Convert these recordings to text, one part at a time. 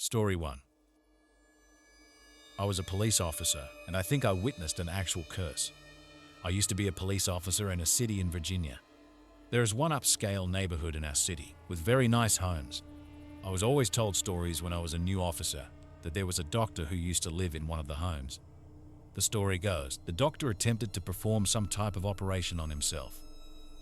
Story 1. I was a police officer, and I think I witnessed an actual curse. I used to be a police officer in a city in Virginia. There is one upscale neighborhood in our city with very nice homes. I was always told stories when I was a new officer that there was a doctor who used to live in one of the homes. The story goes, the doctor attempted to perform some type of operation on himself.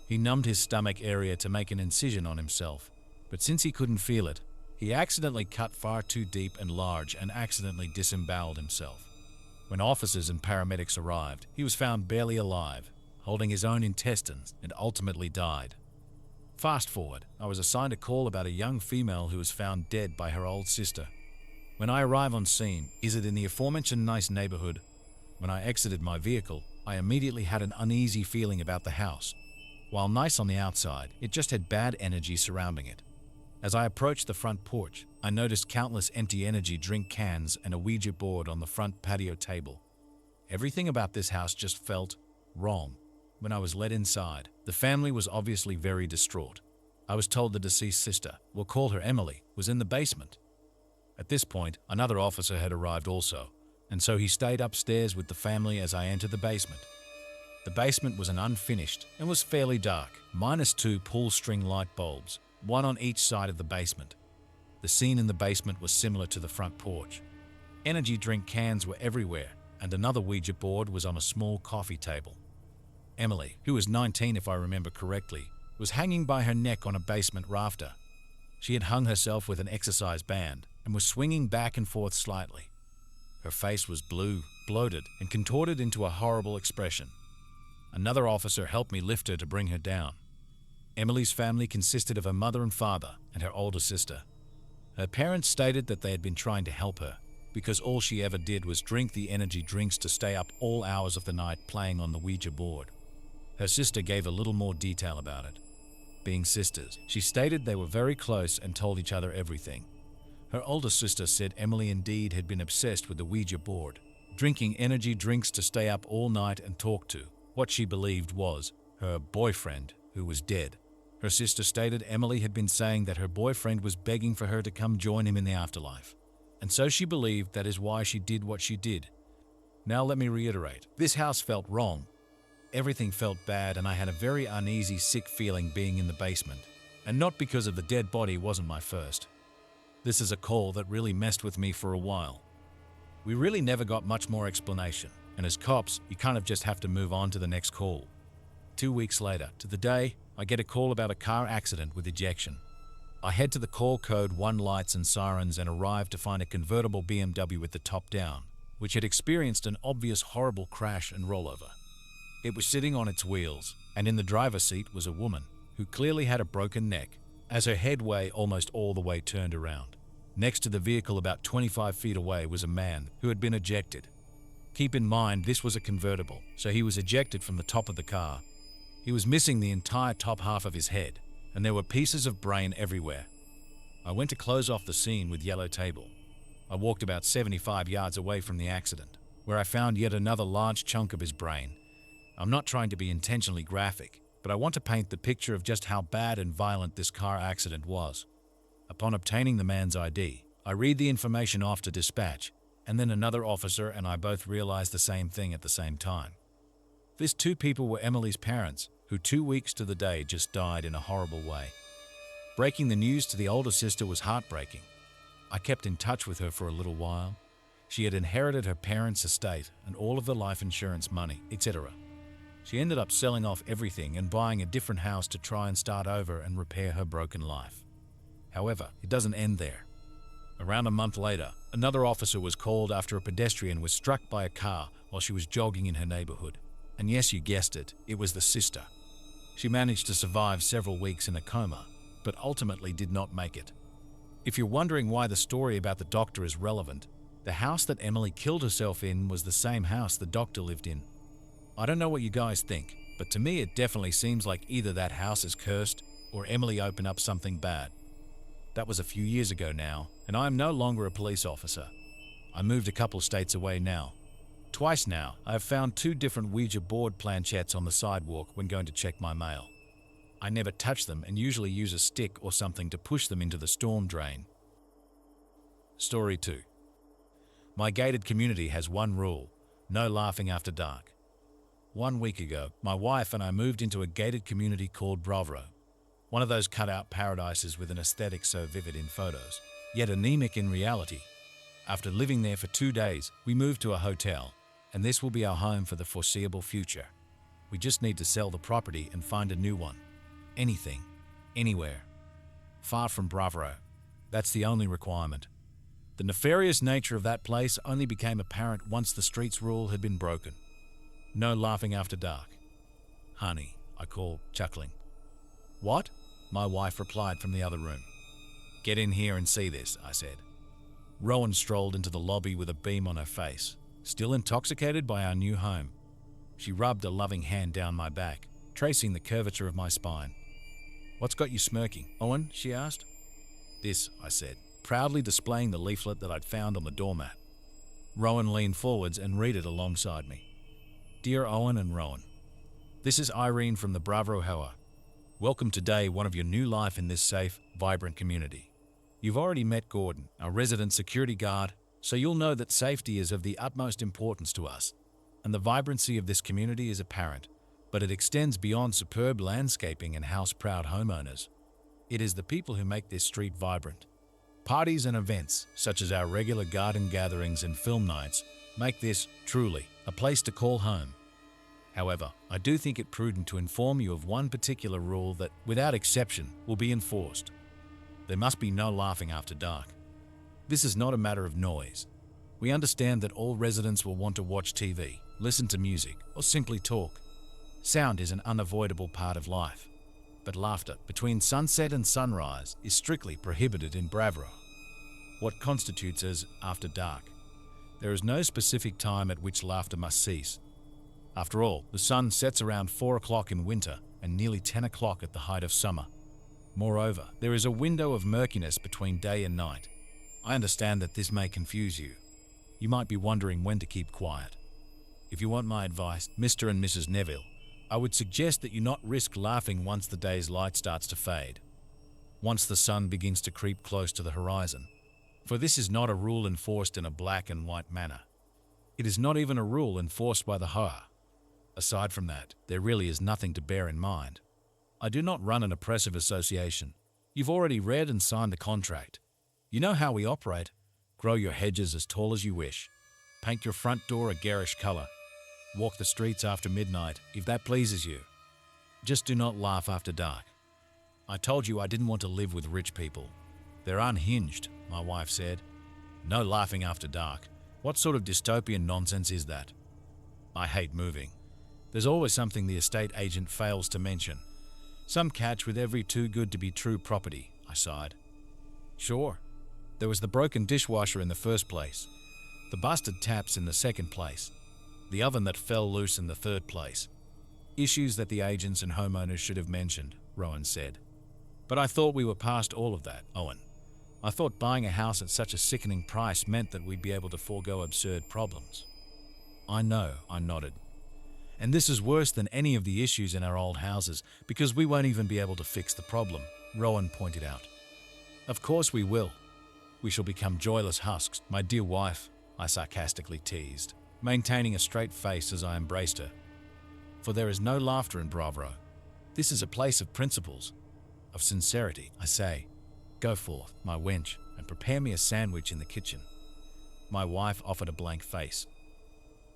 He numbed his stomach area to make an incision on himself, but since he couldn't feel it, he accidentally cut far too deep and large and accidentally disemboweled himself. When officers and paramedics arrived, he was found barely alive, holding his own intestines, and ultimately died. Fast forward, I was assigned a call about a young female who was found dead by her old sister. When I arrive on scene, is it in the aforementioned nice neighborhood? When I exited my vehicle, I immediately had an uneasy feeling about the house. While nice on the outside, it just had bad energy surrounding it. As I approached the front porch, I noticed countless empty energy drink cans and a Ouija board on the front patio table. Everything about this house just felt wrong. When I was led inside, the family was obviously very distraught. I was told the deceased sister, we'll call her Emily, was in the basement. At this point, another officer had arrived also, and so he stayed upstairs with the family as I entered the basement. The basement was an unfinished and was fairly dark, minus 2 pull string light bulbs, one on each side of the basement. The scene in the basement was similar to the front porch. Energy drink cans were everywhere, and another Ouija board was on a small coffee table. Emily, who was 19 if I remember correctly, was hanging by her neck on a basement rafter. She had hung herself with an exercise band and was swinging back and forth slightly. Her face was blue, bloated, and contorted into a horrible expression. Another officer helped me lift her to bring her down. Emily's family consisted of her mother and father and her older sister. Her parents stated that they had been trying to help her because all she ever did was drink the energy drinks to stay up all hours of the night playing on the Ouija board. Her sister gave a little more detail about it. Being sisters, she stated they were very close and told each other everything. Her older sister said Emily indeed had been obsessed with the Ouija board, drinking energy drinks to stay up all night and talk to what she believed was her boyfriend, who was dead. Her sister stated Emily had been saying that her boyfriend was begging for her to come join him in the afterlife, and so she believed that is why she did what she did. Now let me reiterate, this house felt wrong. Everything felt bad and I had a very uneasy, sick feeling being in the basement, and not because of the dead body wasn't my first. This is a call that really messed with me for a while. We really never got much more explanation, and as cops, you kind of just have to move on to the next call. 2 weeks later, to the day, I get a call about a car accident with ejection. I head to the call code 1 lights and sirens and arrive to find a convertible BMW with the top down, which had experienced an obvious horrible crash and rollover. It was sitting on its wheels, and in the driver's seat was a woman who clearly had a broken neck, as her headway almost all the way turned around. Next to the vehicle about 25 feet away was a man who had been ejected. Keep in mind this was a convertible, so he was ejected from the top of the car. He was missing the entire top half of his head, and there were pieces of brain everywhere. I went to close off the scene with yellow table. I walked about 75 yards away from the accident, where I found yet another large chunk of his brain. I'm not trying to be intentionally graphic, but I want to paint the picture of just how bad and violent this car accident was. Upon obtaining the man's ID, I read the information off to dispatch, and then another officer and I both realized the same thing at the same time. These 2 people were Emily's parents, who 2 weeks to the day just died in a horrible way. Breaking the news to the older sister was heartbreaking. I kept in touch with her for a little while. She had inherited her parents' estate and all of the life insurance money, etc. She ended up selling off everything and buying a different house to try and start over and repair her broken life. However, it doesn't end there. Around a month later, another officer was called after a pedestrian was struck by a car while she was jogging in her neighborhood. And yes, you guessed it, it was the sister. She managed to survive several weeks in a coma, but ultimately did not make it. If you're wondering why the story about the doctor is relevant, the house that Emily killed herself in was the same house the doctor lived in. I don't know what you guys think, but to me it definitely seems like either that house is cursed or Emily opened up something bad. That was a few years ago now, and I am no longer a police officer. I moved a couple states away now. Twice now, I have found 2 different Ouija board planchettes on the sidewalk when going to check my mail. I never touch them and usually use a stick or something to push them into the storm drain. Story 2. My gated community has one rule: no laughing after dark. 1 week ago, my wife and I moved into a gated community called Bravo. One of those cut-out paradises with an aesthetic so vivid in photos, yet anemic in reality. After living there for 2 days, we moved to a hotel, and this will be our home for the foreseeable future. We just need to sell the property and find a new one. Anything, anywhere. Far from Bravo. That's the only requirement. The nefarious nature of that place only became apparent once the streets rule had been broken. No laughing after dark. Honey, I called, chuckling. What? My wife replied from the other room. Get in here and see this, I said. Rowan strolled into the lobby with a beam on her face, still intoxicated by our new home. She rubbed a loving hand down my back, tracing the curvature of my spine. What's got you smirking, Owen? She asked. This, I said, proudly displaying the leaflet that I'd found on the doormat. Rowan leaned forwards and read it alongside me. Dear Owen and Rowan, this is Irene from the Bravo Hoa. Welcome to day one of your new life in this safe, vibrant community. You've already met Gordon, our resident security guard, so you'll know that safety is of the utmost importance to us, and the vibrancy of this community is apparent, but it extends beyond superb landscaping and house-proud homeowners. It is the people who make this street vibrant. Parties and events, such as our regular garden gatherings and film nights, make this, truly, a place to call home. However, I do think it prudent to inform you of one particular rule that, without exception, will be enforced. There must be no laughing after dark. This is not a matter of noise. We understand that all residents will want to watch TV, listen to music, or simply talk. Sound is an unavoidable part of life. But laughter between sunset and sunrise is strictly prohibited in Bravo. What constitutes as after dark? There is no specific time at which laughter must cease. After all, the sun sets around 4 o'clock in winter and nearly 10 o'clock at the height of summer. Moreover, there is a window of murkiness between day and night. I understand that this may confuse you. You might be wondering when to keep quiet. If you want my advice, Mr. and Mrs. Neville, I would suggest that you not risk laughing once the day's light starts to fade, once the sun begins to creep close to the horizon. For this is not a rule enforced in a black and white manner. It is not even a rule enforced by the Hoa. Aside from that, there really is nothing to bear in mind. I do not run an oppressive association. You've already read and signed the contract. You know how we operate. Grow your hedges as tall as you wish. Paint your front door a garish color. Walk the streets after midnight, if that pleases you. Just do not laugh after dark. I told you I didn't want to live with rich people. They're unhinged, my wife said. No laughing after dark. What sort of dystopian nonsense is that? I hate moving. There's always something the estate agent fails to mention. Some catch with every too good to be true property, I sighed. Sure. There was the broken dishwasher in the first place, the busted taps in the second place, the oven that fell loose in the third place. Issues that the agents and homeowners should have mentioned, Rowan said. But I thought we were past all of that, Owen. I thought buying a house at such a sickening price meant that we'd be able to forego absurd problems. I know, I nodded. And this is worse than any of the issues in our old houses because we won't even be able to fix the problem, Rowan pointed out. Of course we will. We shall become joyless husks, my dear wife, I sarcastically teased, maintaining a straight face as I embraced her. For there is no laughter in Bravo. This is a place of principles, of sincerity, I say. Go forth, my wench, and prepare me a sandwich in the kitchen. My wife offered a blank face.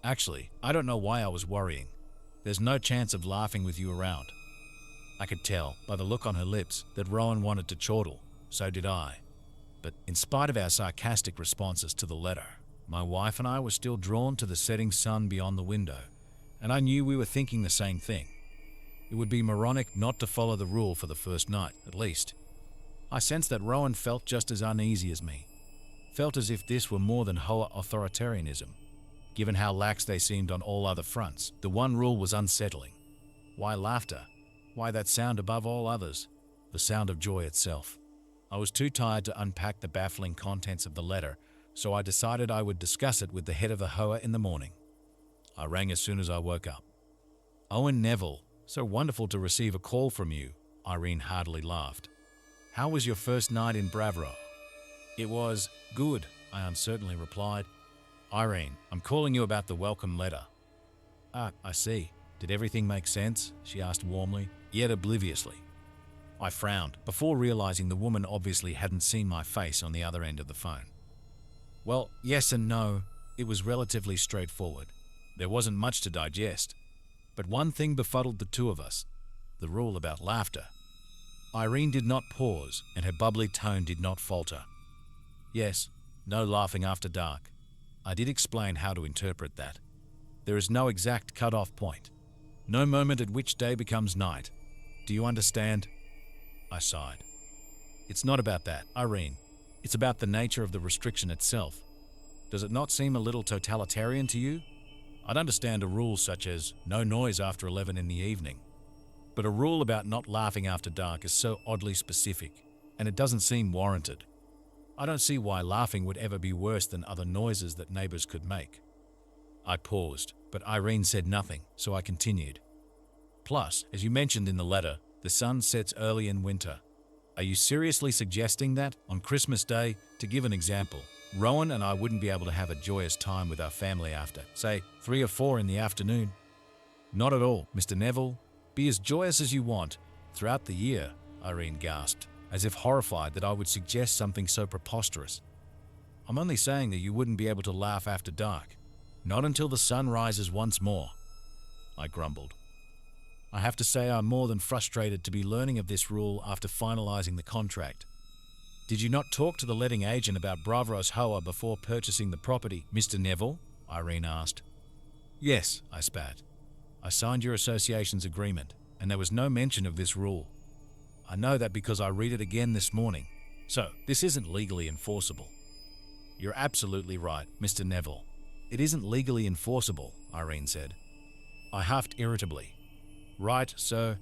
Actually, I don't know why I was worrying. There's no chance of laughing with you around. I could tell by the look on her lips that Rowan wanted to chortle, so did I. But in spite of our sarcastic responses to the letter, my wife and I were still drawn to the setting sun beyond the window, and I knew we were thinking the same thing. It would be moronic not to follow the rule for the first night, at least. I sensed that Rowan felt just as uneasy as me, felt as if this were more than Hoa authoritarianism. Given how lax they seemed on all other fronts, the one rule was unsettling. Why laughter? Why that sound above all others? The sound of joy itself. I was too tired to unpack the baffling contents of the letter, so I decided I would discuss it with the head of the Hoa in the morning. I rang as soon as I woke up. Owen Neville, so wonderful to receive a call from you, Irene heartily laughed. How was your first night in Bravo? It was good, I uncertainly replied. Irene, I'm calling you about the welcome letter. Ah, I see. Did everything make sense? She asked warmly, yet obliviously. I frowned, before realizing the woman obviously hadn't seen my face on the other end of the phone. Well, yes and no. It was relatively straightforward. There wasn't much to digest. But one thing befuddled the two of us, the rule about laughter. Irene did not pause, and her bubbly tone did not falter. Yes, no laughing after dark. I did explain how to interpret that. There is no exact cut-off point. No moment at which day becomes night. Do you understand? I sighed. It's not about that, Irene. It's about the nature of the restriction itself. Does it not seem a little totalitarian to you? I'd understand a rule such as no noise after 11 in the evening. But a rule about not laughing after dark is so oddly specific, and it doesn't seem warranted. I don't see why laughing would ever be worse than other noises that neighbors could make. I paused, but Irene said nothing, so I continued. Plus, as you mentioned in the letter, the sun sets early in winter. Are you seriously suggesting that, on Christmas Day, to give an example, Rowan and I wouldn't be able to have a joyous time with our family after, say, 3 or 4 in the afternoon? Not at all, Mr. Neville. Be as joyous as you want. Throughout the year, Irene gasped, as if horrified that I would suggest something so preposterous. I'm only saying that you wouldn't be able to laugh after dark. Not until the sun rises once more. I grumbled. I have to say I'm more than frustrated to be learning of this rule after finalizing the contract. Did you not talk to the letting agent about Bravos Hoa before purchasing the property, Mr. Neville? Irene asked. Yes, I spat. I signed your association's agreement, and there was no mention of this rule. I know that because I read it again this morning. So, this isn't legally enforceable. You're absolutely right, Mr. Neville. It isn't legally enforceable, Irene said. I huffed irritably. Right, so,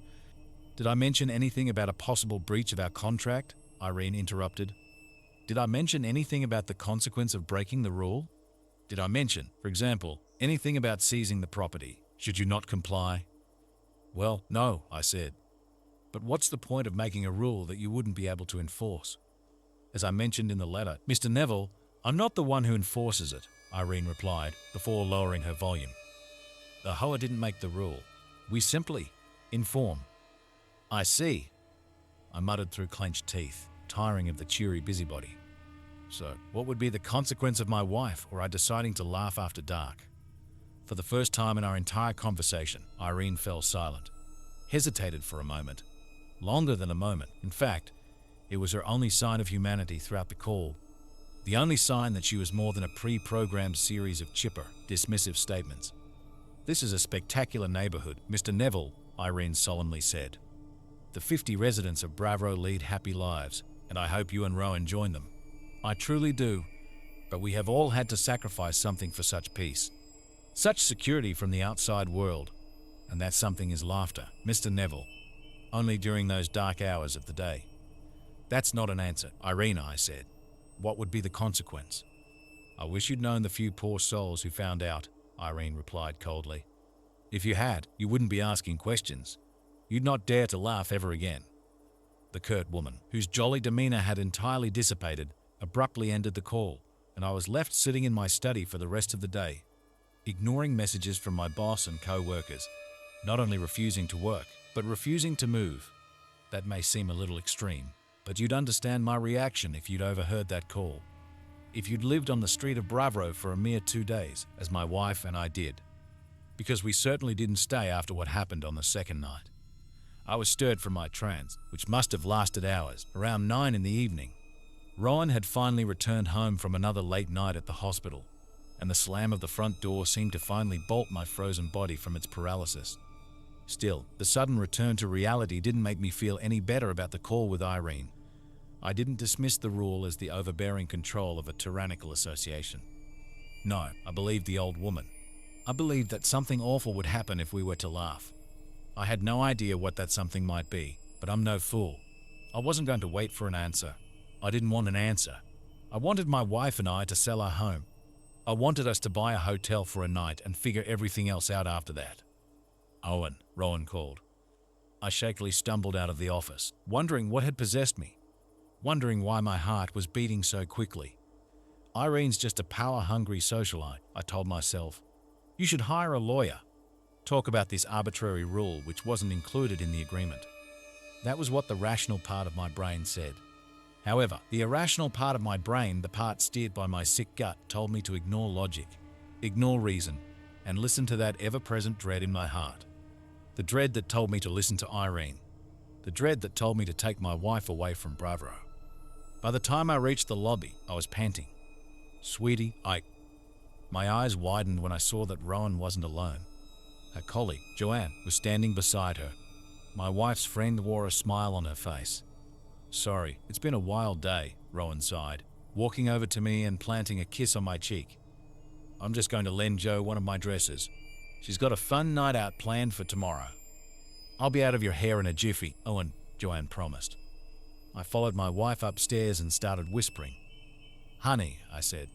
did I mention anything about a possible breach of our contract? Irene interrupted. Did I mention anything about the consequence of breaking the rule? Did I mention, for example, anything about seizing the property, should you not comply? Well, no, I said. But what's the point of making a rule that you wouldn't be able to enforce? As I mentioned in the letter, Mr. Neville, I'm not the one who enforces it, Irene replied, before lowering her volume. The Hoa didn't make the rule. We simply inform. I see, I muttered through clenched teeth, tiring of the cheery busybody. So, what would be the consequence of my wife or I deciding to laugh after dark? For the first time in our entire conversation, Irene fell silent, hesitated for a moment. Longer than a moment, in fact, it was her only sign of humanity throughout the call. The only sign that she was more than a pre-programmed series of chipper, dismissive statements. This is a spectacular neighborhood, Mr. Neville, Irene solemnly said. The 50 residents of Bravo lead happy lives, and I hope you and Rowan join them. I truly do, but we have all had to sacrifice something for such peace. Such security from the outside world, and that something is laughter, Mr. Neville. Only during those dark hours of the day. That's not an answer, Irene, I said. What would be the consequence? I wish you'd known the few poor souls who found out, Irene replied coldly. If you had, you wouldn't be asking questions. You'd not dare to laugh ever again. The curt woman, whose jolly demeanor had entirely dissipated, abruptly ended the call, and I was left sitting in my study for the rest of the day, ignoring messages from my boss and co-workers, not only refusing to work, but refusing to move. That may seem a little extreme, but you'd understand my reaction if you'd overheard that call. If you'd lived on the street of Bravo for a mere 2 days, as my wife and I did. Because we certainly didn't stay after what happened on the second night. I was stirred from my trance, which must have lasted hours, around 9 in the evening. Rowan had finally returned home from another late night at the hospital, and the slam of the front door seemed to finally bolt my frozen body from its paralysis. Still, the sudden return to reality didn't make me feel any better about the call with Irene. I didn't dismiss the rule as the overbearing control of a tyrannical association. No, I believed the old woman. I believed that something awful would happen if we were to laugh. I had no idea what that something might be, but I'm no fool. I wasn't going to wait for an answer. I didn't want an answer. I wanted my wife and I to sell our home. I wanted us to buy a hotel for a night and figure everything else out after that. Owen, Rowan called. I shakily stumbled out of the office, wondering what had possessed me. wondering why my heart was beating so quickly. Irene's just a power-hungry socialite, I told myself. You should hire a lawyer. Talk about this arbitrary rule which wasn't included in the agreement. That was what the rational part of my brain said. However, the irrational part of my brain, the part steered by my sick gut, told me to ignore logic, ignore reason, and listen to that ever-present dread in my heart. The dread that told me to listen to Irene. The dread that told me to take my wife away from Bravo. By the time I reached the lobby, I was panting. Sweetie, My eyes widened when I saw that Rowan wasn't alone. Her colleague, Joanne, was standing beside her. My wife's friend wore a smile on her face. Sorry, it's been a wild day, Rowan sighed, walking over to me and planting a kiss on my cheek. I'm just going to lend Jo one of my dresses. She's got a fun night out planned for tomorrow. I'll be out of your hair in a jiffy, Owen, Joanne promised. I followed my wife upstairs and started whispering. Honey, I said,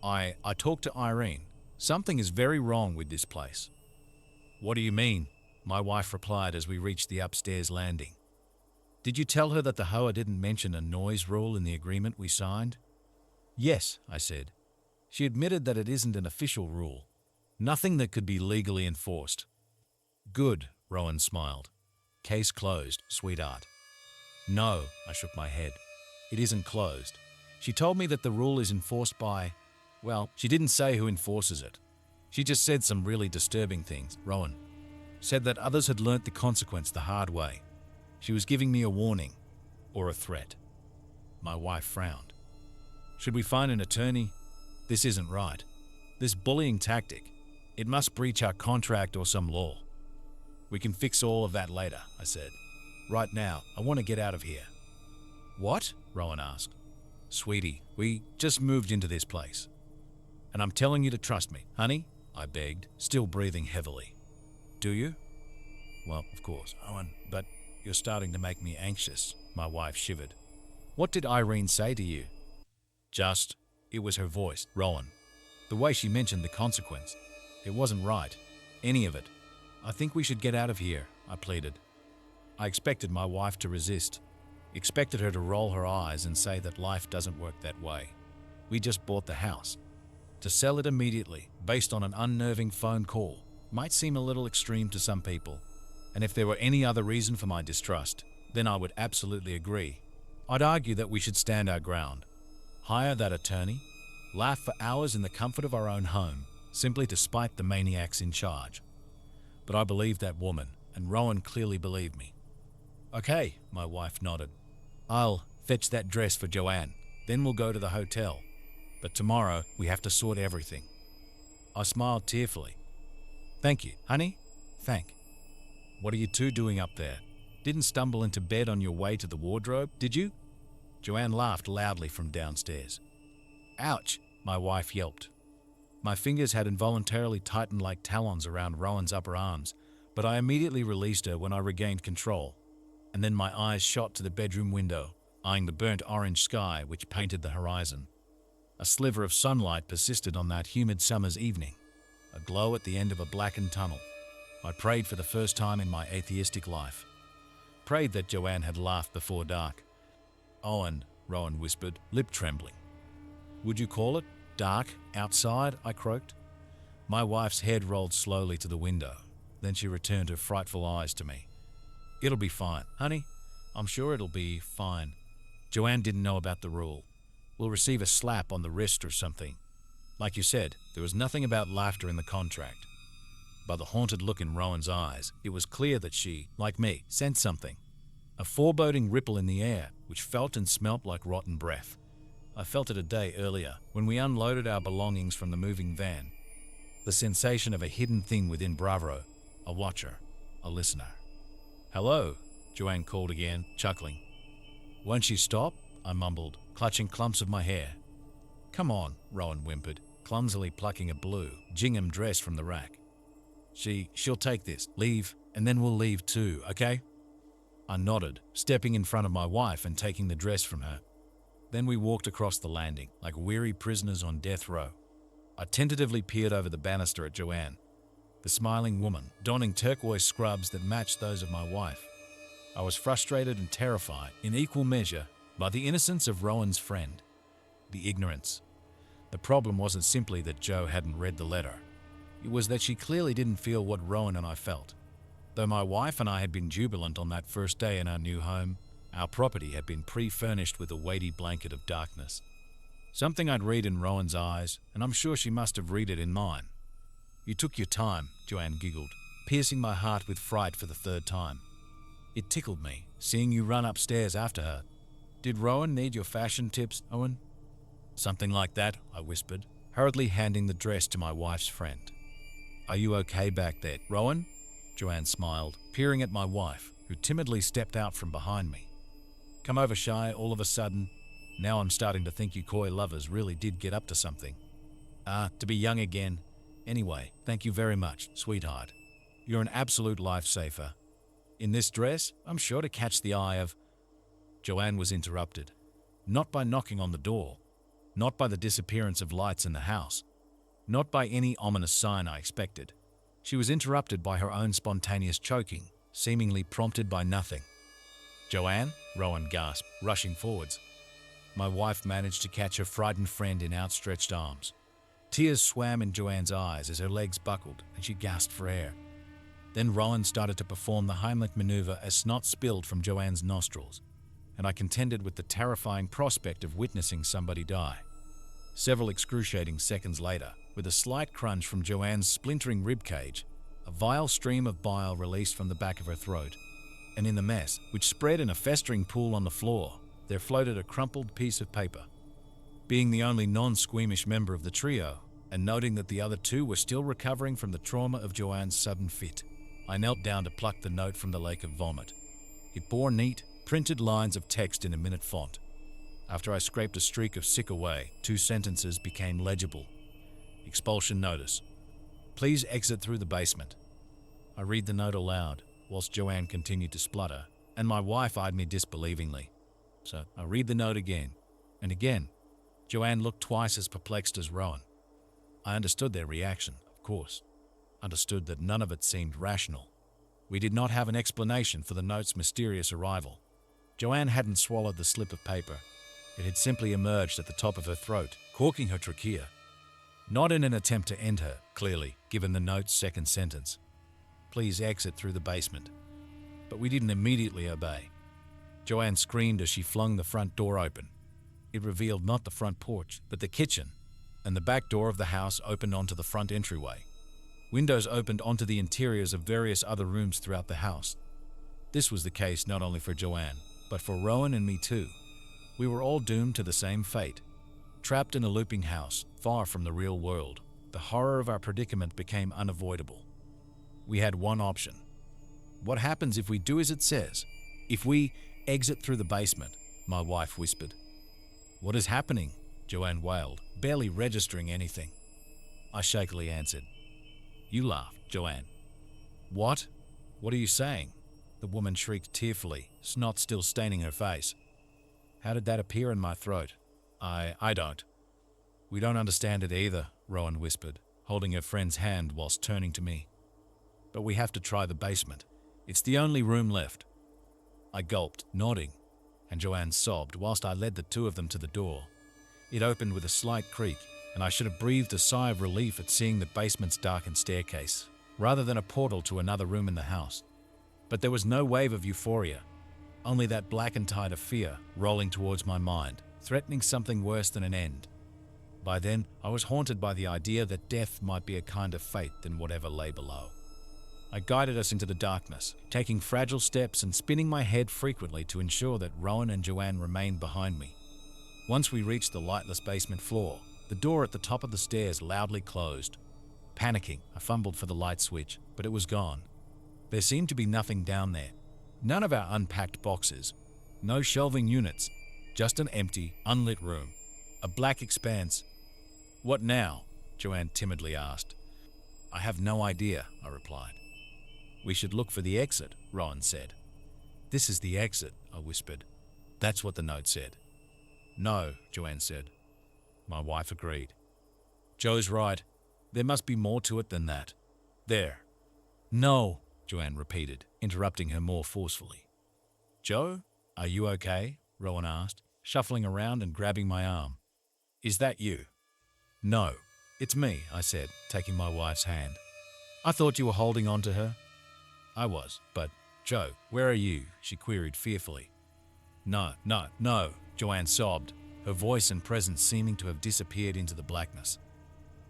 I talked to Irene. Something is very wrong with this place. What do you mean? My wife replied as we reached the upstairs landing. Did you tell her that the Hoa didn't mention a noise rule in the agreement we signed? Yes, I said. She admitted that it isn't an official rule. Nothing that could be legally enforced. Good, Rowan smiled. Case closed, sweetheart. No, I shook my head. It isn't closed. She told me that the rule is enforced by, well, she didn't say who enforces it. She just said some really disturbing things, Rowan. Said that others had learnt the consequence the hard way. She was giving me a warning, or a threat. My wife frowned. Should we find an attorney? This isn't right. This bullying tactic, it must breach our contract or some law. We can fix all of that later, I said. Right now, I want to get out of here. What? Rowan asked. Sweetie, we just moved into this place. And I'm telling you to trust me, honey, I begged, still breathing heavily. Do you? Well, of course, Owen, but you're starting to make me anxious, my wife shivered. What did Irene say to you? Just, it was her voice, Rowan. The way she mentioned the consequence. It wasn't right. Any of it. I think we should get out of here, I pleaded. I expected my wife to resist. Expected her to roll her eyes and say that life doesn't work that way. We just bought the house. To sell it immediately, based on an unnerving phone call, might seem a little extreme to some people. And if there were any other reason for my distrust, then I would absolutely agree. I'd argue that we should stand our ground. Hire that attorney, laugh for hours in the comfort of our own home, simply to spite the maniacs in charge. But I believed that woman, and Rowan clearly believed me. Okay, my wife nodded. I'll fetch that dress for Joanne, then we'll go to the hotel. But tomorrow, we have to sort everything. I smiled tearfully. Thank you, honey. Thank. What are you two doing up there? Didn't stumble into bed on your way to the wardrobe, did you? Joanne laughed loudly from downstairs. Ouch, my wife yelped. My fingers had involuntarily tightened like talons around Rowan's upper arms, but I immediately released her when I regained control. And then my eyes shot to the bedroom window, eyeing the burnt orange sky which painted the horizon. A sliver of sunlight persisted on that humid summer's evening, a glow at the end of a blackened tunnel. I prayed for the first time in my atheistic life. Prayed that Joanne had laughed before dark. Owen, Rowan whispered, lip trembling. Would you call it dark outside? I croaked. My wife's head rolled slowly to the window. Then she returned her frightful eyes to me. It'll be fine, honey. I'm sure it'll be fine. Joanne didn't know about the rule. We'll receive a slap on the wrist or something. Like you said, there was nothing about laughter in the contract. By the haunted look in Rowan's eyes, it was clear that she, like me, sensed something. A foreboding ripple in the air, which felt and smelt like rotten breath. I felt it a day earlier, when we unloaded our belongings from the moving van. The sensation of a hidden thing within Bravo, a watcher, a listener. Hello, Joanne called again, chuckling. Won't you stop? I mumbled, clutching clumps of my hair. Come on, Rowan whimpered, clumsily plucking a blue gingham dress from the rack. She'll take this, leave, and then we'll leave too, okay? I nodded, stepping in front of my wife and taking the dress from her. Then we walked across the landing, like weary prisoners on death row. I tentatively peered over the banister at Joanne, the smiling woman, donning turquoise scrubs that matched those of my wife. I was frustrated and terrified, in equal measure, by the innocence of Rowan's friend, the ignorance. The problem wasn't simply that Joe hadn't read the letter. It was that she clearly didn't feel what Rowan and I felt. Though my wife and I had been jubilant on that first day in our new home, our property had been pre-furnished with a weighty blanket of darkness. Something I'd read in Rowan's eyes, and I'm sure she must have read it in mine. "You took your time," Joanne giggled, piercing my heart with fright for the third time. "It tickled me, seeing you run upstairs after her. Did Rowan need your fashion tips, Owen?" "Something like that," I whispered, hurriedly handing the dress to my wife's friend. "Are you okay back there, Rowan?" Joanne smiled, peering at my wife, who timidly stepped out from behind me. "Come over shy all of a sudden. Now I'm starting to think you coy lovers really did get up to something. To be young again. Anyway, thank you very much, sweetheart. You're an absolute lifesaver. In this dress, I'm sure to catch the eye of—" Joanne was interrupted. Not by knocking on the door, not by the disappearance of lights in the house, not by any ominous sign I expected. She was interrupted by her own spontaneous choking, seemingly prompted by nothing. "Joanne?" Rowan gasped, rushing forwards. My wife managed to catch her frightened friend in outstretched arms. Tears swam in Joanne's eyes as her legs buckled and she gasped for air. Then Rowan started to perform the Heimlich maneuver as snot spilled from Joanne's nostrils, and I contended with the terrifying prospect of witnessing somebody die. Several excruciating seconds later, with a slight crunch from Joanne's splintering ribcage, a vile stream of bile released from the back of her throat, and in the mess, which spread in a festering pool on the floor, there floated a crumpled piece of paper. Being the only non-squeamish member of the trio, and noting that the other two were still recovering from the trauma of Joanne's sudden fit, I knelt down to pluck the note from the lake of vomit. It bore neat, printed lines of text in a minute font. After I scraped a streak of sick away, 2 sentences became legible. Expulsion notice. Please exit through the basement. I read the note aloud, whilst Joanne continued to splutter, and my wife eyed me disbelievingly. So I read the note again, and again. Joanne looked twice as perplexed as Rowan. I understood their reaction, of course. Understood that none of it seemed rational. We did not have an explanation for the note's mysterious arrival. Joanne hadn't swallowed the slip of paper. It had simply emerged at the top of her throat, corking her trachea. Not in an attempt to end her, clearly, given the note's second sentence. Please exit through the basement. But we didn't immediately obey. Joanne screamed as she flung the front door open. It revealed not the front porch, but the kitchen, and the back door of the house opened onto the front entryway. Windows opened onto the interiors of various other rooms throughout the house. This was the case not only for Joanne, but for Rowan and me too. We were all doomed to the same fate. Trapped in a looping house, far from the real world, the horror of our predicament became unavoidable. We had one option. What happens if we do as it says? If we exit through the basement? My wife whispered. What is happening? Joanne wailed, barely registering anything. I shakily answered. You laughed, Joanne. What? What are you saying? The woman shrieked tearfully, snot still staining her face. How did that appear in my throat? I don't. We don't understand it either, Rowan whispered, holding her friend's hand whilst turning to me. But we have to try the basement. It's the only room left. I gulped, nodding, and Joanne sobbed whilst I led the two of them to the door. It opened with a slight creak, and I should have breathed a sigh of relief at seeing the basement's darkened staircase, rather than a portal to another room in the house. But there was no wave of euphoria, only that blackened tide of fear rolling towards my mind, threatening something worse than an end. By then, I was haunted by the idea that death might be a kind of fate than whatever lay below. I guided us into the darkness, taking fragile steps and spinning my head frequently to ensure that Rowan and Joanne remained behind me. Once we reached the lightless basement floor, the door at the top of the stairs loudly closed. Panicking, I fumbled for the light switch, but it was gone. There seemed to be nothing down there. None of our unpacked boxes. No shelving units. Just an empty, unlit room. A black expanse. What now? Joanne timidly asked. I have no idea, I replied. We should look for the exit, Rowan said. This is the exit, I whispered. That's what the note said. No, Joanne said. My wife agreed. Joe's right. There must be more to it than that. There. No, Joanne repeated, interrupting her more forcefully. Joe, are you okay? Rowan asked, shuffling around and grabbing my arm. "Is that you?" "No, it's me," I said, taking my wife's hand. "I thought you were holding on to her." I was, but, "Joe, where are you?" she queried fearfully. No, Joanne sobbed, her voice and presence seeming to have disappeared into the blackness.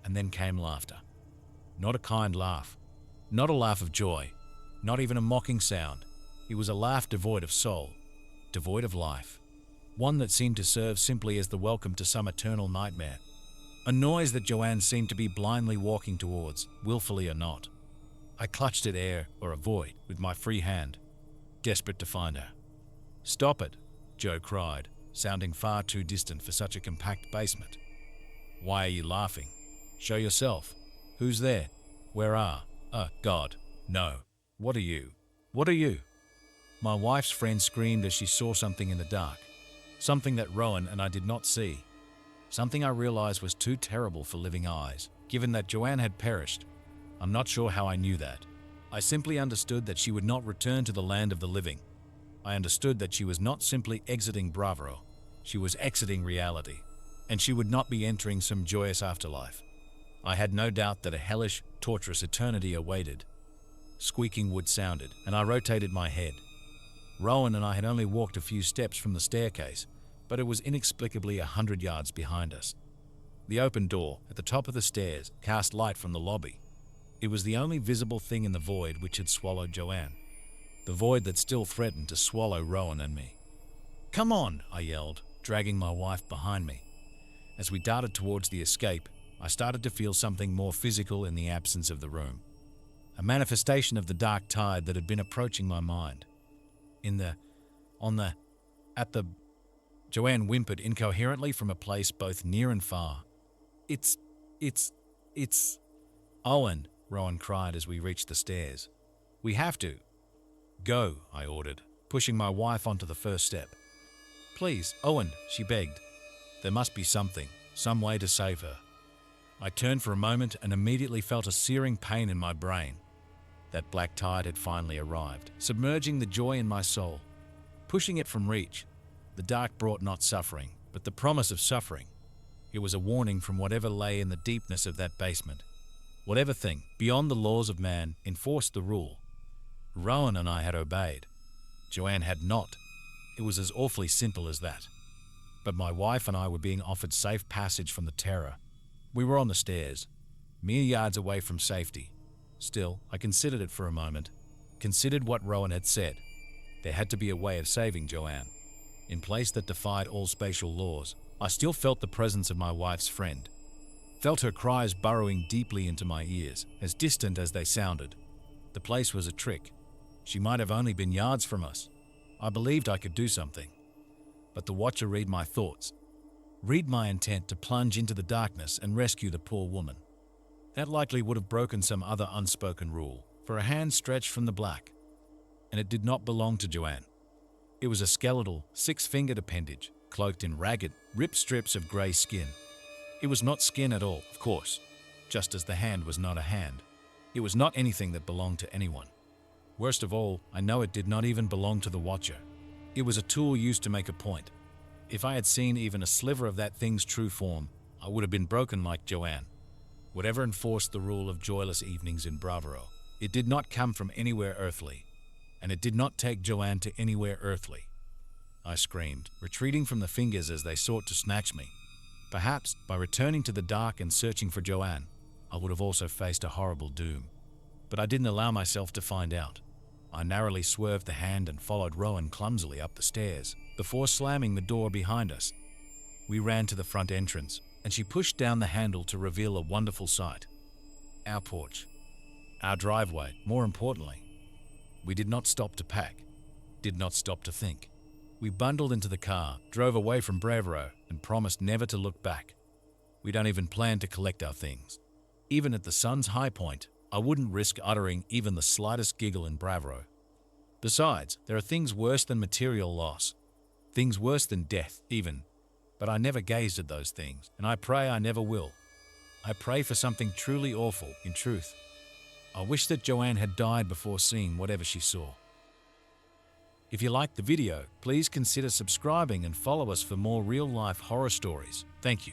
And then came laughter. Not a kind laugh, not a laugh of joy, not even a mocking sound. It was a laugh devoid of soul, devoid of life, one that seemed to serve simply as the welcome to some eternal nightmare. A noise that Joanne seemed to be blindly walking towards, willfully or not. I clutched at air or a void with my free hand, desperate to find her. "Stop it," Joe cried, sounding far too distant for such a compact basement. "Why are you laughing? Show yourself. Who's there? Where are? God, no. What are you? What are you?" My wife's friend screamed as she saw something in the dark, something that Rowan and I did not see, something I realized was too terrible for living eyes, given that Joanne had perished. I'm not sure how I knew that. I simply understood that she would not return to the land of the living. I understood that she was not simply exiting Bravo, she was exiting reality, and she would not be entering some joyous afterlife. I had no doubt that a hellish, torturous eternity awaited. Squeaking wood sounded, and I rotated my head. Rowan and I had only walked a few steps from the staircase, but it was inexplicably 100 yards behind us. The open door at the top of the stairs cast light from the lobby. It was the only visible thing in the void which had swallowed Joanne, the void that still threatened to swallow Rowan and me. "Come on," I yelled, dragging my wife behind me. As we darted towards the escape, I started to feel something more physical in the absence of the room. A manifestation of the dark tide that had been approaching my mind. Joanne whimpered incoherently from a place both near and far. It's... "Owen," Rowan cried as we reached the stairs. "We have to." "Go," I ordered, pushing my wife onto the first step. "Please, Owen," she begged. There must be something, some way to save her. I turned for a moment and immediately felt a searing pain in my brain. That black tide had finally arrived, submerging the joy in my soul, pushing it from reach. The dark brought not suffering, but the promise of suffering. It was a warning from whatever lay in the deepness of that basement. Whatever thing, beyond the laws of man, enforced the rule. Rowan and I had obeyed. Joanne had not. It was as awfully simple as that. But my wife and I were being offered safe passage from the terror. We were on the stairs, mere yards away from safety. Still, I considered it for a moment, considered what Rowan had said. There had to be a way of saving Joanne. In place that defied all spatial laws, I still felt the presence of my wife's friend. Felt her cries burrowing deeply into my ears, as distant as they sounded. The place was a trick. She might have only been yards from us. I believed I could do something. But the Watcher read my thoughts, read my intent to plunge into the darkness and rescue the poor woman. That likely would have broken some other unspoken rule, for a hand stretched from the black. And it did not belong to Joanne. It was a skeletal, 6-fingered appendage, cloaked in ragged, ripped strips of grey skin. It was not skin at all, of course, just as the hand was not a hand. It was not anything that belonged to anyone. Worst of all, I know it did not even belong to the Watcher. It was a tool used to make a point. If I had seen even a sliver of that thing's true form, I would have been broken like Joanne. Whatever enforced the rule of joyless evenings in Bravo, it did not come from anywhere earthly, and it did not take Joanne to anywhere earthly. I screamed, retreating from the fingers as they sought to snatch me. Perhaps, by returning to the dark and searching for Joanne, I would have also faced a horrible doom. But I didn't allow myself to find out. I narrowly swerved the hand and followed Rowan clumsily up the stairs, before slamming the door behind us. We ran to the front entrance, and she pushed down the handle to reveal a wonderful sight. Our porch. Our driveway, more importantly. We did not stop to pack, did not stop to think. We bundled into the car, drove away from Bravo, and promised never to look back. We don't even plan to collect our things. Even at the sun's high point, I wouldn't risk uttering even the slightest giggle in Bravo. Besides, there are things worse than material loss. Things worse than death, even. But I never gazed at those things, and I pray I never will. I pray for something truly awful, in truth. I wish that Joanne had died before seeing whatever she saw. If you liked the video, please consider subscribing and follow us for more real-life horror stories. Thank you.